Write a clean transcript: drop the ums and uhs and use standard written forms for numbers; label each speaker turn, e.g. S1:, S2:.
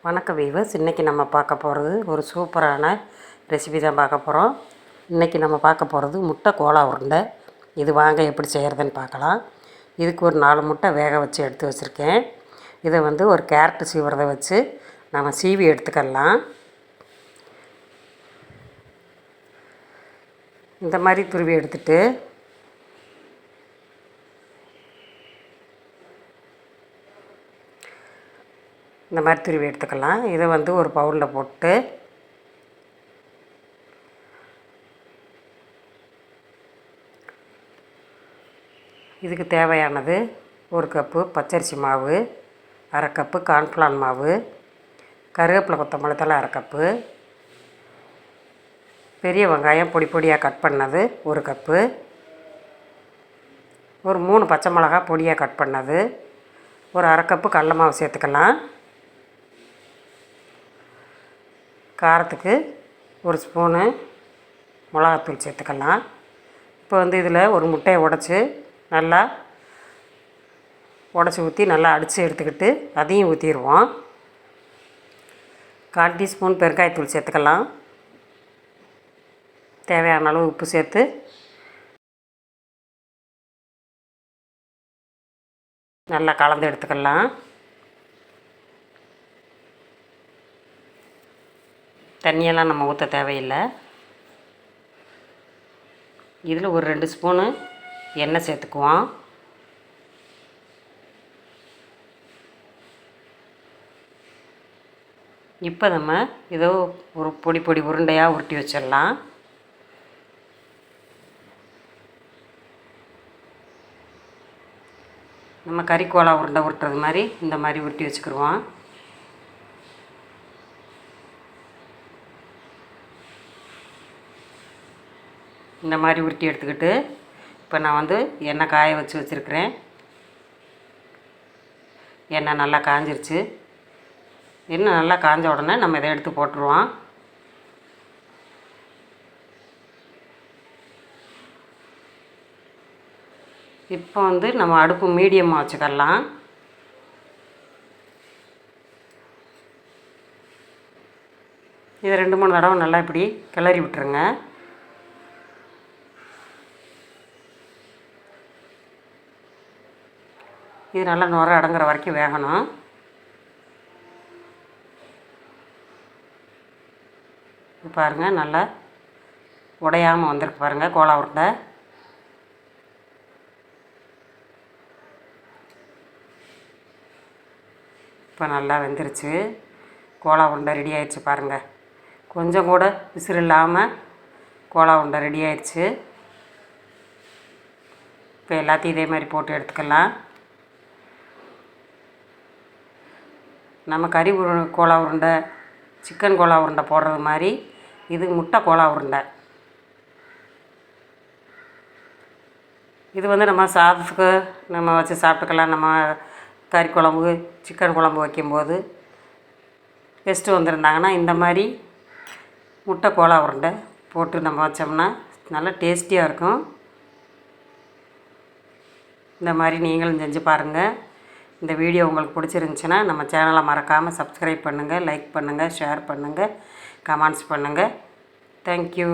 S1: வணக்கம் வீவர்ஸ். இன்றைக்கி நம்ம பார்க்க போகிறது ஒரு சூப்பரான ரெசிபி தான் பார்க்க போகிறோம். இன்றைக்கி நம்ம பார்க்க போகிறது முட்டை கோலா உருண்டை. இது வாங்க எப்படி செய்கிறதுன்னு பார்க்கலாம். இதுக்கு ஒரு 4 முட்டை வேக வச்சு எடுத்து வச்சுருக்கேன். இதை ஒரு கேரட்டு சீவுறதை வச்சு நம்ம சீவி எடுத்துக்கலாம். இந்த மாதிரி துருவி எடுத்துட்டு இந்த மாதிரி துருவி எடுத்துக்கலாம். இதை ஒரு பவுலில் போட்டு இதுக்கு தேவையானது 1 கப்பு பச்சரிசி மாவு, 1/2 கப்பு கார்ன்ஃப்ளவர் மாவு, கருவேப்பிலை கொத்தமல்லி தழை 1/2 கப்பு, பெரிய வெங்காயம் பொடி பொடியாக கட் பண்ணது 1 கப்பு, ஒரு 3 பச்சை மிளகா பொடியாக கட் பண்ணது, ஒரு 1/2 கப்பு கடலை மாவு சேர்த்துக்கலாம். காரத்துக்கு 1 ஸ்பூனு மிளகாத்தூள் சேர்த்துக்கலாம். இப்போ இதில் ஒரு முட்டையை உடச்சி ஊற்றி நல்லா அடித்து எடுத்துக்கிட்டு அதையும் ஊற்றிடுவோம். 1/4 டீஸ்பூன் பெருங்காயத்தூள் சேர்த்துக்கலாம். தேவையான அளவு உப்பு சேர்த்து நல்லா கலந்து எடுத்துக்கலாம். தண்ணியெல்லாம் நம்ம ஊற்ற தேவையில்லை. இதில் ஒரு 2 ஸ்பூனு எண்ணெய் சேர்த்துக்குவோம். இப்போ நம்ம ஏதோ ஒரு பொடி உருண்டையாக உருட்டி வச்சிடலாம். நம்ம கறிக்கோலா உருண்டை உருட்டுறது மாதிரி இந்த மாதிரி உருட்டி வச்சுக்கிடுவோம். இந்த மாதிரி உருட்டி எடுத்துக்கிட்டு இப்போ நான் எண்ணெய் காய வச்சுருக்கிறேன். எண்ணெய் நல்லா காஞ்சிருச்சு. எண்ணெய் நல்லா காஞ்ச உடனே நம்ம இதை எடுத்து போட்டுருவோம். இப்போ நம்ம அடுப்பு மீடியமாக வச்சுக்கலாம். இதை 2-3 தடவை நல்லா இப்படி கிளறி விட்டுருங்க. இது நல்லா நுர அடங்குற வரைக்கும் வேகணும். பாருங்கள், நல்லா உடையாமல் வந்திருக்கு பாருங்கள் கோலா உருண்டை. இப்போ நல்லா வெந்துருச்சு. கோலா உருண்டை ரெடி ஆயிடுச்சு பாருங்கள். கொஞ்சம் கூட விசிறு இல்லாமல் கோலா உருண்டை ரெடி ஆயிடுச்சு. இப்போ எல்லாத்தையும் இதே மாதிரி போட்டு எடுத்துக்கலாம். நம்ம கறி கோலா உருண்டை, சிக்கன் கோலா உருண்டை போடுறது மாதிரி இது முட்டை கோலா உருண்டை. இது நம்ம சாதத்துக்கு நம்ம வச்சு சாப்பிட்டுக்கலாம். நம்ம கறி குழம்பு, சிக்கன் குழம்பு வைக்கும்போது கெஸ்ட்டு வந்திருந்தாங்கன்னா இந்த மாதிரி முட்டை கோலா உருண்டை போட்டு நம்ம வச்சோம்னா நல்லா டேஸ்டியாக இருக்கும். இந்த மாதிரி நீங்களும் செஞ்சு பாருங்கள். இந்த வீடியோ உங்களுக்கு பிடிச்சிருந்துச்சின்னா நம்ம சேனலை மறக்காமல் சப்ஸ்கிரைப் பண்ணுங்கள், லைக் பண்ணுங்கள், ஷேர் பண்ணுங்கள், கமெண்ட்ஸ் பண்ணுங்கள். தேங்க்யூ.